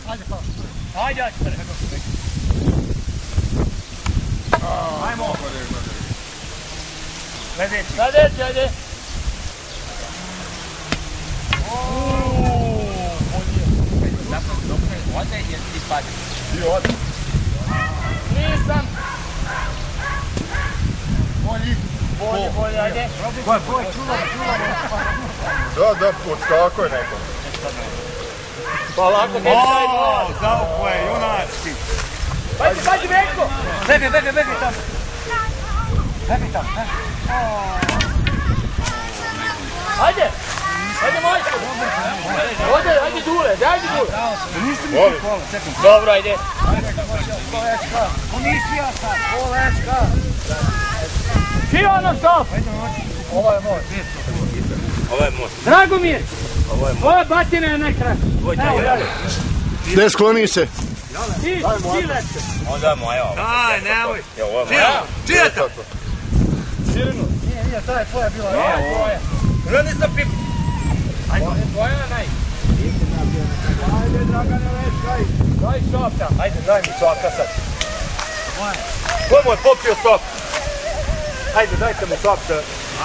Ajde, ja ću te rekao. Ajmo. Sledeći, ajde. Ode jer ti padi. I ode. Nisam. Bolji, ajde. Da, odskako je neko. Pa lako, ne taj gol. Zaupo je, junački. Pađi, Venko. Begaj tamo. Ajde majko. Ajde Dule. Nisi mi ti kola, čekam. Dobro, ajde. Komisija sad, kolečka. Kivano stop. Ovo je moj. Dragomir. Ova batina je najkraća. Ne skloni se. Ti leće. Onda je moja ovo. Daj, nemoj. Čija to? Sirinu. Nije, ta je tvoja bila. Ja nisam pip. Ajde, tvoja naj. Ajde, Dragane, večkaj. Daj sopta. Ajde, daj mi soka sad. Ko mu je popio sok? Ajde, dajte mu sok.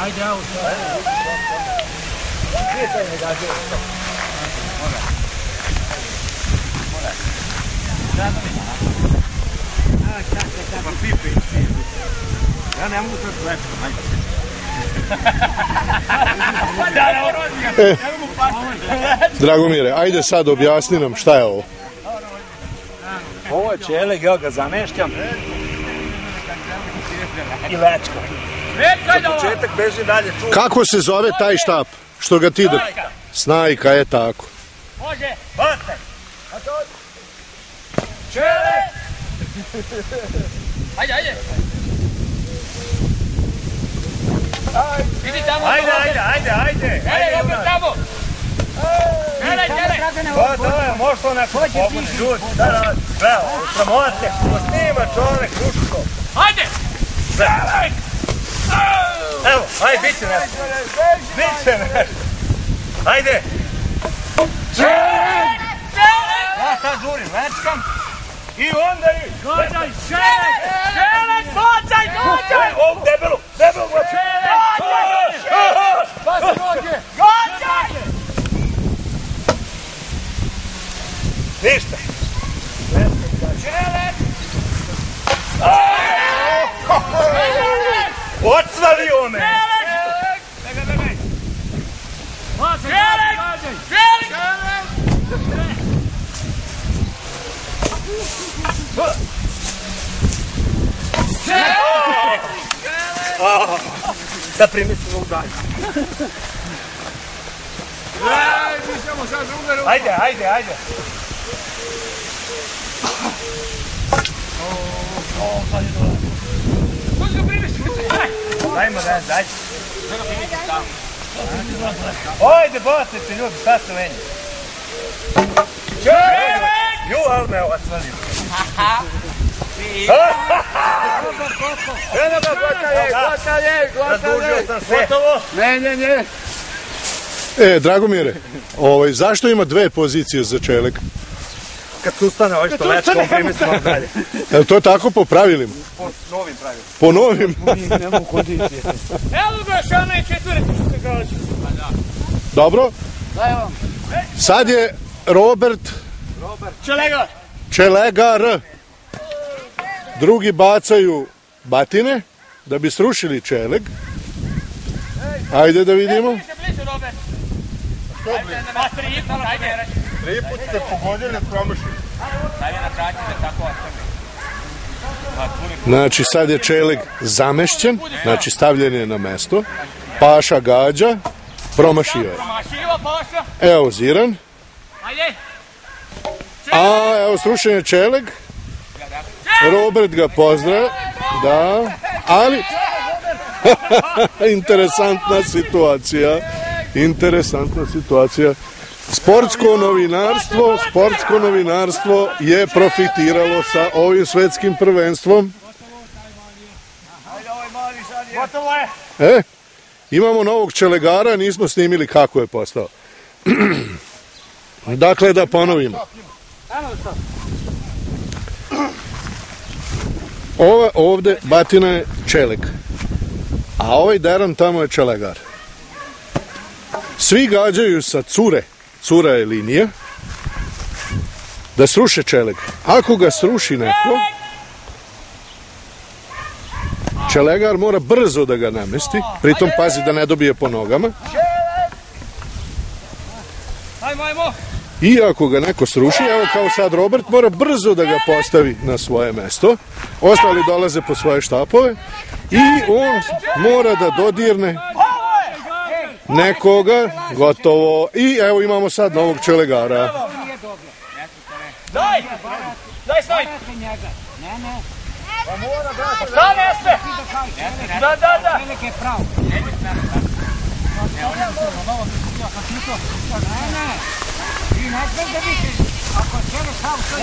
Ajde, evo što. Gdje taj ne gađe? Ja ne mogu sad lepšom, ajde. Dragomire, ajde sad objasni nam šta je ovo. Ovo je čeleg, ja ga zamešćam. I lečka. Za početak beži dalje čuva. Kako se zove taj štap? Što ga ti drži? Snajka je tako. Može. Bacaj. Čele. Ajde. Idi tamo. Ajde. Opet tamo. Teraj. Pa da, možda onako pogone ljudi. Da, sramote. Ko snima čovek, ruško. Ajde. Evo, ajde, bit će nešto. Ajde. Ja sad žurim, lečkam. I onda i... Gođaj, Čelek, gođaj. Ovo, debelu, Pazi noge. Gođaj. ništa. Čelek. Odsvalio me. Sad primislimo u dalje. Ajde. Dajmo, daj. Ajde, bacite ljudi, šta se menja? Ju, ali me odsvalio. Eno ga, gotaje. Razdužio sam sve. Gotovo? Ne. Dragomire, zašto ima dve pozicije za čelik? Kad se ustane ovaj što lečkom, primislimo dalje. Je li to tako po pravilima? Po novim pravilima. Po novim? Nemo kondicije. Evo ga, šana je četvrti što se gađa. Dobro. Sad je Robert Čelegar. Drugi bacaju batine da bi srušili čeleg. Ajde da vidimo. Bliže, Robert. Ajde. 3 put ste pogodili, promašili. Ajde na kraći da tako ostane. Znači sad je čeleg zamešćen, znači stavljen je na mesto. Paša gađa, promašio je. Promašiva, Paša. Evo Ziran. Ajde. A evo srušen je čeleg. Robert ga pozdravlja. Da, ali interesantna situacija. Sportsko novinarstvo je profitiralo sa ovim svetskim prvenstvom. Gotovo je. Imamo novog čelegara, nismo snimili kako je postao. Dakle, da ponovimo. Ova ovde batina je čelik, a ovaj deran tamo je čelegar. Svi gađaju sa cure, cura je linija, da sruše čelik. Ako ga sruši neko, čelegar mora brzo da ga namesti, pritom pazi da ne dobije po nogama. I ako ga neko sruši, evo kao sad Robert, mora brzo da ga postavi na svoje mesto. Ostali dolaze po svoje štapove i on mora da dodirne nekoga, gotovo. I evo imamo sad novog čelegara. Daj! Daj snaj! Da, neste! Da, da, da!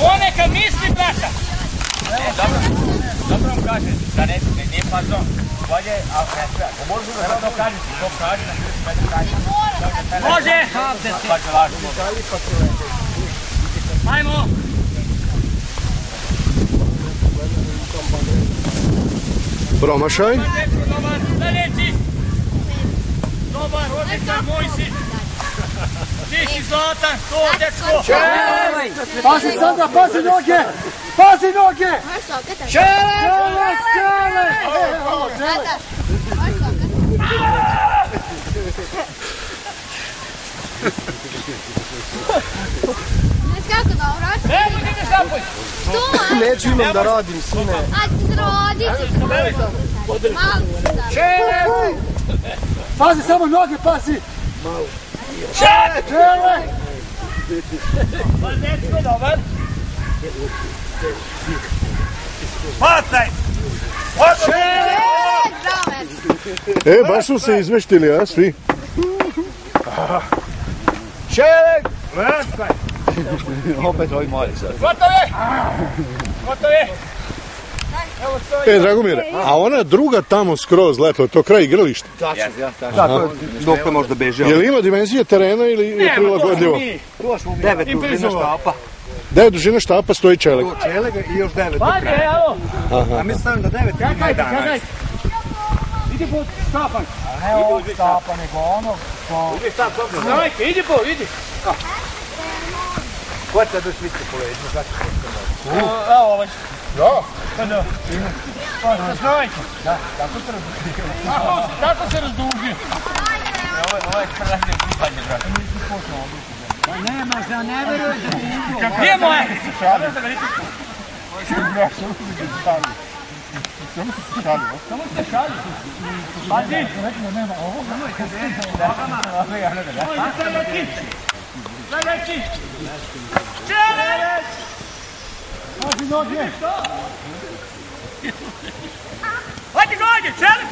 On neka misli, brata! Dobro vam kaže, da nije pardon. Bolje, ali ne sve. Može da kaže, to kaže, može! Ajmo! Promašaj. Dobar, sljedeći! Dobar, odličan, moj si! Ti si Zlatan, to dečko! Pazi Sandra, pazi noge! Pazi noge! Čele! Čele! Kako da uraču? Evo ti ne štapuj! Neću imam da radim, sine. Ajde, rodi ću. Malo ću da. Čele! Pazi samo noge, pazi! Čele! Čele! Pa dečko, dobar! Bacaj! Čele! E, baš su se izveštili, a svi? Čele! Bacaj! Opet ovi mali sad. Gotovi! Gotovi! E, Dragomire, a ona druga tamo skroz letla, to kraj igrališta. Tako, dok možda beže. Je li ima dimenzije terena ili je prilagodljivo? 9 dužina štapa. 9 dužina štapa stoji čelik. Čelega i još 9 do Pazi, kraja. evo! A mi stavim da 9 ili 11. Idi po štapan! Ne ovo štapa, nego ono. Znajte, idi po, idi! Ko će da švice po leđu? Evo ovaj. Ja? Pa da. Pa znajte. Da, tako se razduži. Kako se razduži? Ovo je krasne pripanje, brate. Nemaš da ne veruj da ti idu. Gdje je moje? Samo se šali. Pazi. Pa sljedeći. Čeleć! Pazi noge! Hajde gođe, čeleć!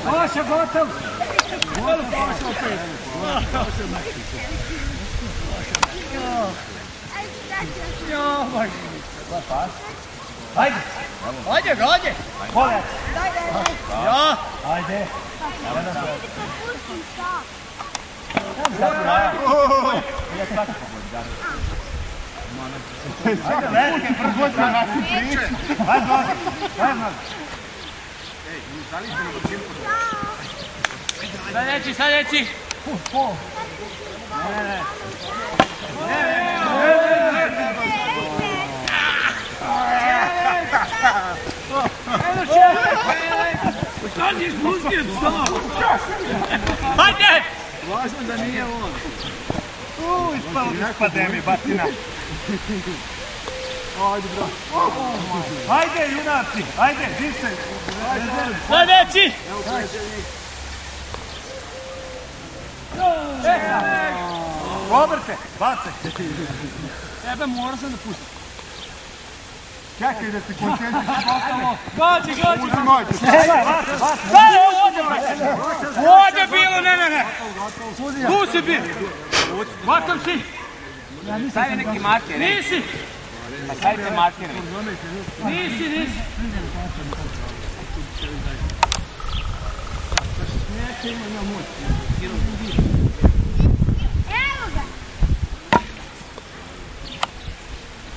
Paša, gotov! Hajde! Hajde, gođe! Ja! Ajde! Ajde, velike prozvodite na tu priče! Sljedeći, sljedeći! Hajde! Važno da nije on. Ispade mi batina. Ajde, bro. Ajde, junaci! Ajde, živ se! Sljedeći! Roberte, bacaj! Tebe mora sam da pustim. Čekaj da se koncentriš gotovo. Gođe, gođe! Uzimajte. Daj, ovdje, brate! Ovdje bilo, ne! Tu si bio! Gotov si! Stavi neki marker. Nisi! Pa stavite marker. Nisi! Evo ga!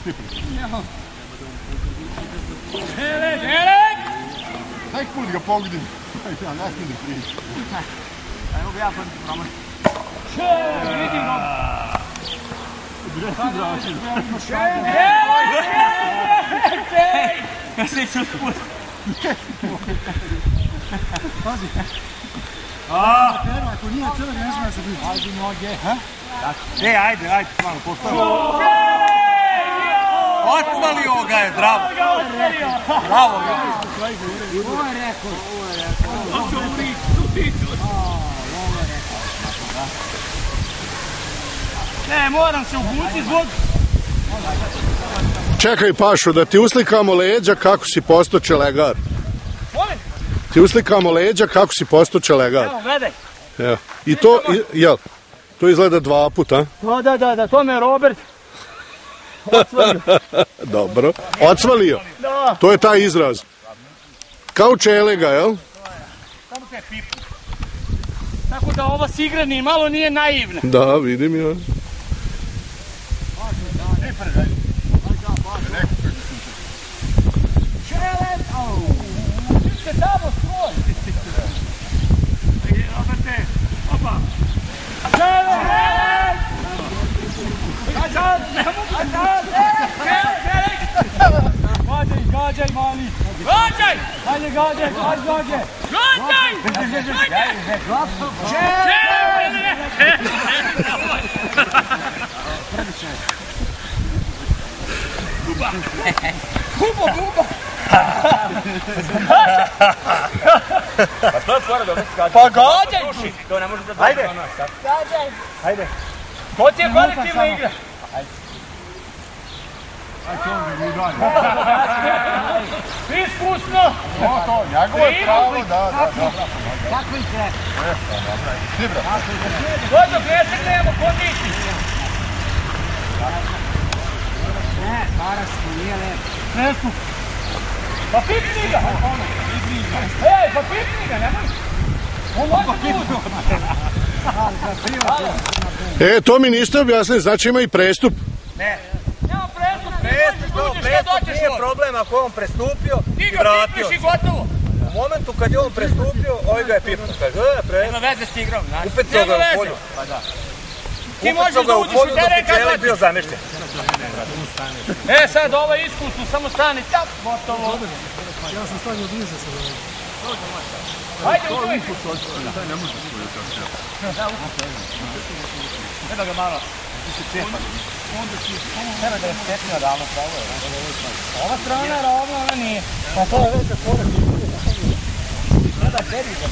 Želek! Taj put ga pogodim. Ja ne smijem da pričam. Evo ga ja promašam. Vidim ga. Ja se ću spustiti. Pazi. Ako nije čovjek, ne smije se biti. Ajde noge. Ajde, malo, postavimo. Odsvalio ga je, zdravo. Bravo, ga. Ovo je rekord. Ne, moram se ubući zbog... Čekaj, Pašo, da ti uslikamo leđa kako si postao čelegar. Molim? Ti uslikamo leđa kako si postao čelegar. Evo, gledaj. Evo. I to, jel? To izgleda 2 puta. Da, to me je Robert odsvalio. Dobro. Odsvalio? Da. To je taj izraz. Kao čelega, jel? Samo se je pipu. Tako da ova s igra ni malo nije naivna. Da, vidim ja. Ste tamo stroj. Roberte, opa. Želek! Gađaj, mali! Gađaj! Ajde, gađaj! Guba! Pa gađaj! To ne može da Ajde. Gađaj! To ti je kolektivna igra! Iskusno! Njegovo je pravo, da. Kako ih treba? Dođo, ne segnemo kondiciju! Ne, parašno, nije lepo. Nesmo! Pa pipni ga! Ej, pa pipni ga, nemoj! On može tužno! To mi niste objasnili, znači ima i prestup. Ne. Nema prestup, Prestup nije problem ako je on prestupio ti i ga vratio pipiš i se. gotovo! U momentu kad je on prestupio, ovaj ga je pipno. Kaže, Nema veze s igrom, znaš. upecao ga u polju. Ti možeš da uđeš u teren kad je hoćeš. bio zamešten. Sad ovo je iskusno, samo stani, tap, gotovo. Ja sam stavio bliže se. Ajde, uđuj. Treba ga malo. Treba da je stepnio ravno pravo. Ova strana ravna, ona nije. Pa to je već da skoro. Treba sebi ga.